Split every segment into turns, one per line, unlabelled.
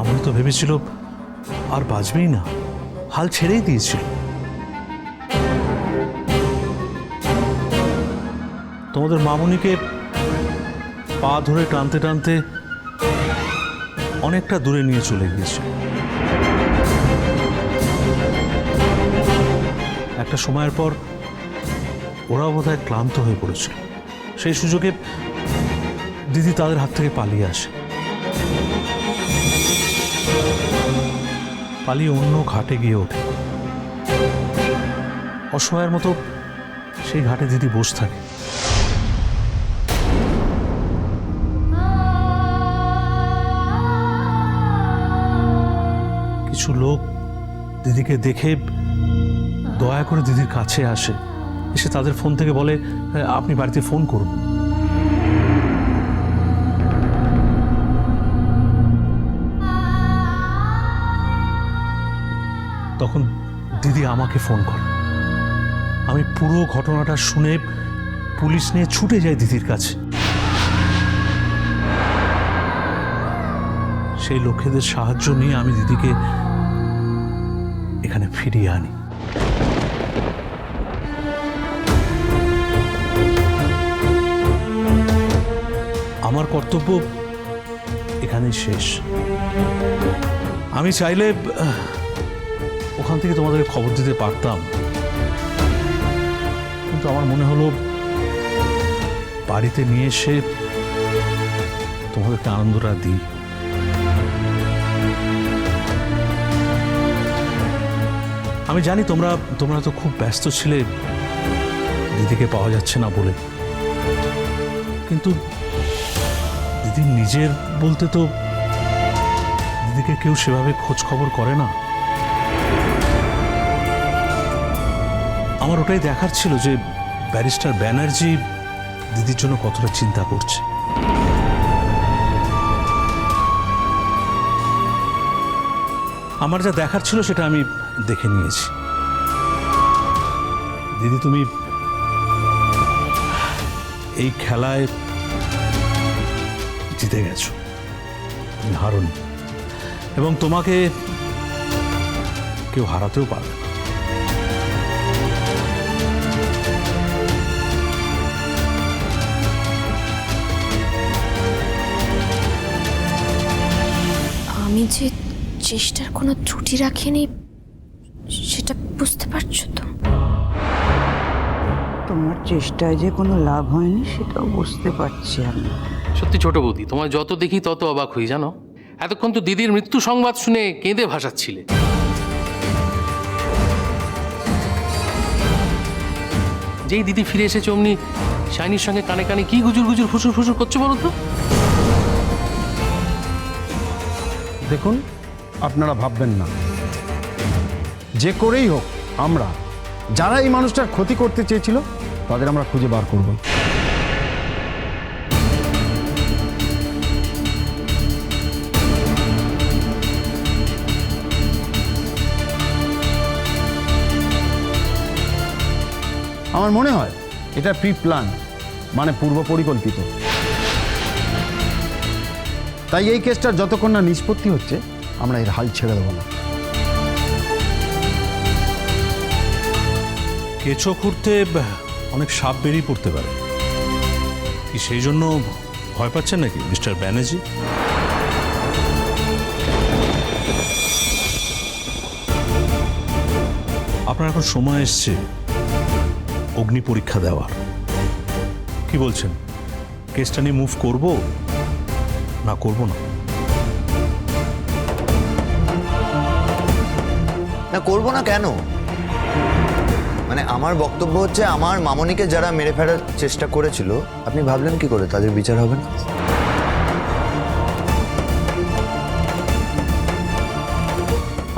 মামনি তো ভেবেছিল আর বাঁচবেই না, হাল ছেড়েই দিয়েছিল। তোমাদের মামনিকে পা ধরে টানতে টানতে অনেকটা দূরে নিয়ে চলে গিয়েছে। একটা সময়ের পর ওরা বোধহয় ক্লান্ত হয়ে পড়েছিল। সেই সুযোগে দিদি তাদের হাত থেকে পালিয়ে আসে, পালিয়ে অন্য ঘাটে গিয়ে ওঠে। অসহায়ের মতো সেই ঘাটে দিদি বসে থাকে। কিছু লোক দিদিকে দেখে দয়া করে দিদির কাছে আসে, এসে তাদের ফোন থেকে বলে, আপনি বাড়িতে ফোন করুন। তখন দিদি আমাকে ফোন করে। আমি পুরো ঘটনাটা শুনে পুলিশ নিয়ে ছুটে যাই দিদির কাছে। সেই লোকেদের সাহায্য নিয়ে আমি দিদিকে এখানে ফিরিয়ে আনি। আমার কর্তব্য এখানেই শেষ। আমি চাইলে ওখান থেকে তোমাদেরকে খবর দিতে পারতাম, কিন্তু আমার মনে হলো বাড়িতে নিয়ে এসে তোমাদেরকে আনন্দটা দিই। আমি জানি তোমরা তো খুব ব্যস্ত ছিলে দিদিকে পাওয়া যাচ্ছে না বলে, কিন্তু দিদি নিজের বলতে তো দিদিকে কেউ সেভাবে খোঁজ খবর করে না। আমার ওটাই দেখার ছিল যে ব্যারিস্টার ব্যানার্জি দিদির জন্য কতটা চিন্তা করছে। আমার যা দেখার ছিল সেটা আমি দেখে নিয়েছি। দিদি, তুমি এই খেলায় জিতে গেছো, তুমি হারোনি, এবং তোমাকে কেউ হারাতেও পারবে না।
আমি যে চেষ্টার কোনো ত্রুটি রাখিনি সেটা বুঝতে পারছো তো?
তোমার চেষ্টায় যে কোনো লাভ হয়নি সেটাও বুঝতে পারছি আমি।
সত্যি ছোট বৌদি, তোমায় যত দেখি তত অবাক হই জানো। এতক্ষণ তো দিদির মৃত্যু সংবাদ শুনে কেঁদে ভাসাচ্ছিলে। যেই দিদি ফিরে এসেছে অমনি শাইনির সঙ্গে কানে কানে কি গুজুর গুজুর ফুসুর ফুসুর করছো বলো তো?
দেখুন, আপনারা ভাববেন না, যে করেই হোক আমরা যারা এই মানুষটার ক্ষতি করতে চেয়েছিল তাদের আমরা খুঁজে বার করব। আমার মনে হয় এটা প্রি প্ল্যান, মানে পূর্ব পরিকল্পিত। তাই এই কেসটার যতক্ষণ না নিষ্পত্তি হচ্ছে আমরা এর হাল ছেড়ে দেবো না।
কেঁচো খুঁড়তে অনেক সাপ বেরিয়ে পড়তে পারে, কি সেই জন্য ভয় পাচ্ছেন নাকি মিস্টার ব্যানার্জি? আপনার এখন সময় এসছে অগ্নি পরীক্ষা দেওয়ার। কি বলছেন, কেসটা নিয়ে মুভ করব না করব না?
না, করবো না কেন? মানে আমার বক্তব্য হচ্ছে, আমার মামনিকে যারা মেরে ফেলার চেষ্টা করেছিল, আপনি ভাবলেন কি করে তাদের বিচার হবে না?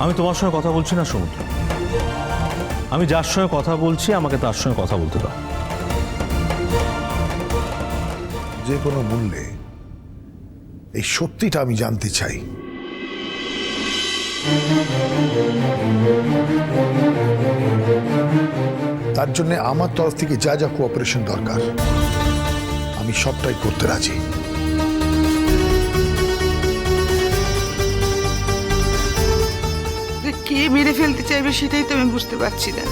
আমি তোমার সঙ্গে কথা বলছি না সমুদ্র, আমি যার সঙ্গে কথা বলছি আমাকে তার সঙ্গে কথা বলতে দাও।
যে কোনো মূল্যে এই সত্যিটা আমি জানতে চাই। তার জন্য আমার তরফ থেকে যা যা কোঅপারেশন দরকার আমি সবটাই করতে রাজি।
মেরে ফেলতে চাইবে সেটাই তো আমি বুঝতে পারছি না।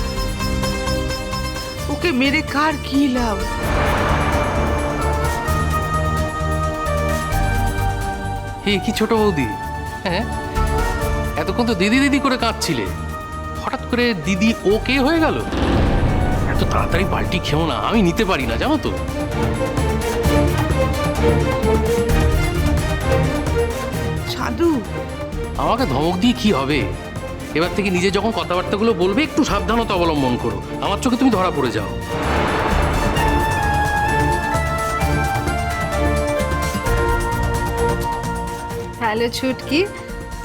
ওকে মেরে কার কি লাভ?
হে কি ছোট বৌদি, হ্যাঁ এতক্ষণ তো দিদি দিদি করে কাঁদছিলে, হঠাৎ করে দিদি ও কে হয়ে গেল? এত তাড়াতাড়ি পাল্টি খেও না, আমি নিতে পারি না জানো তো।
সাধু,
আমাকে ধমক দিয়ে কি হবে? এবার থেকে নিজে যখন কথাবার্তাগুলো বলবে একটু সাবধানতা অবলম্বন করো, আমার চোখে তুমি ধরা পড়ে যাও।
হ্যালো ছুটকি,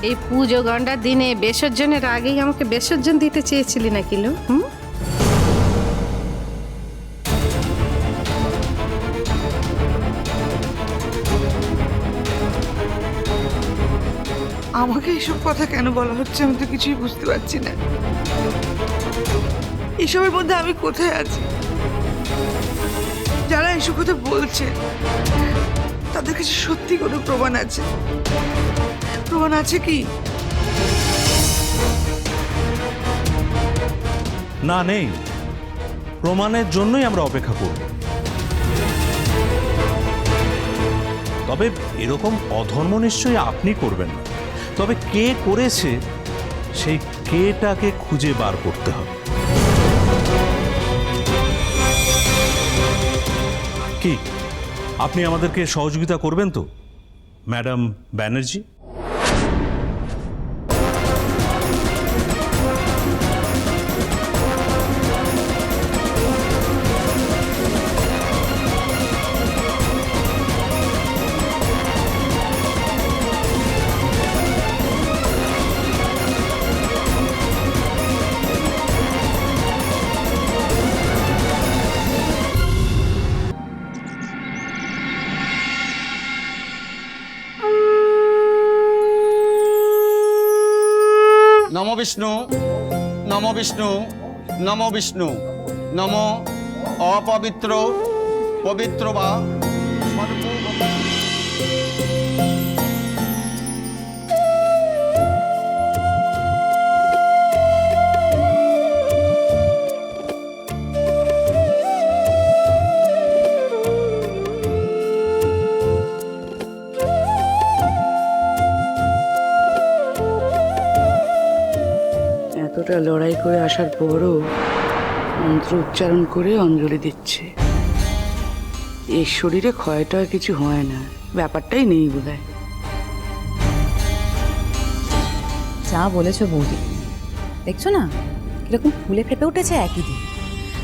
এই পুজো গন্ডার দিনে বিসর্জনের আগেই আমাকে বিসর্জন দিতে চেয়েছিলি নাকি লো? হুম,
আমাকে এসব কথা কেন বলা হচ্ছে আমি তো কিছুই বুঝতে পারছি না। এসবের মধ্যে আমি কোথায় আছি? যারা এসব কথা বলছে তাদের কাছে সত্যি কোনো প্রমাণ আছে? প্রমাণ আছে কি?
না, নেই। প্রমাণের জন্যই আমরা অপেক্ষা করব। তবে এরকম অধর্ম নিশ্চয়ই আপনি করবেন না। তবে কে করেছে সেই কেটাকে খুঁজে বার করতে হবে। কি আপনি আমাদেরকে সহযোগিতা করবেন তো ম্যাডাম ব্যানার্জি?
নম বিষ্ণু, নম বিষ্ণু, নম বিষ্ণু, নম অপবিত্র পবিত্র বা
এতটা লড়াই করে আসার পরও মন্ত্র উচ্চারণ করে অঞ্জলি দিচ্ছে। এর শরীরে ক্ষয়টা কিছু হয় না, ব্যাপারটাই নেই বোধহয়।
যা বলেছো বৌদি, দেখছো না কিরকম ফুলে ফেপে উঠেছে একই দিন।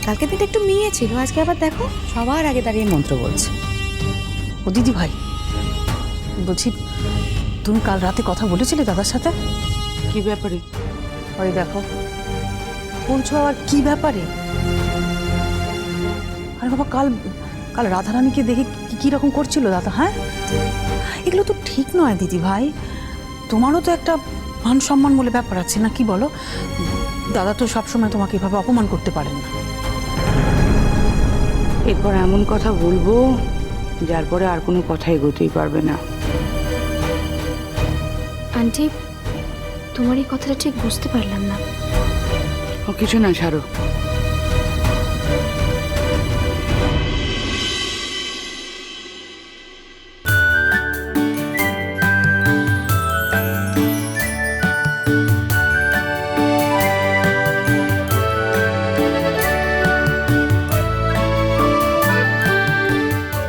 কালকে দিনটা একটু মেয়ে ছিল, আজকে আবার দেখো সবার আগে দাঁড়িয়ে মন্ত্র বলছে। ও দিদি ভাই, বলছি তুমি কাল রাতে কথা বলেছিলে দাদার সাথে?
কি ব্যাপারে?
ওই দেখো বলছো আবার কি ব্যাপারে? আরে বাবা, কাল কাল রাধারানীকে দেখে কি রকম করছিল দাদা? হ্যাঁ, এগুলো তো ঠিক নয় দিদি ভাই। তোমারও তো একটা মান সম্মান বলে ব্যাপার আছে না, কি বলো? দাদা তো সবসময় তোমাকে এভাবে অপমান করতে পারেন না।
এরপর এমন কথা বলবো যার পরে আর কোনো কথা এগোতেই পারবে না।
আন্টি, তোমার এই কথাটা ঠিক বুঝতে পারলাম না।
ও কিছু না, ছাড়ো।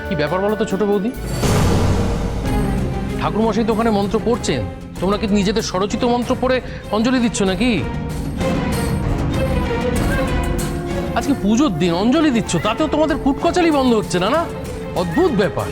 কি ব্যাপার বলো তো ছোট বৌদি? ঠাকুরমশাই তো ওখানে মন্ত্র পড়ছেন, তোমরা কি নিজেদের স্বরচিত মন্ত্র পড়ে অঞ্জলি দিচ্ছ নাকি? আজকে পুজোর দিন অঞ্জলি দিচ্ছ, তাতেও তোমাদের কুটকচালি বন্ধ হচ্ছে না? না, অদ্ভুত ব্যাপার।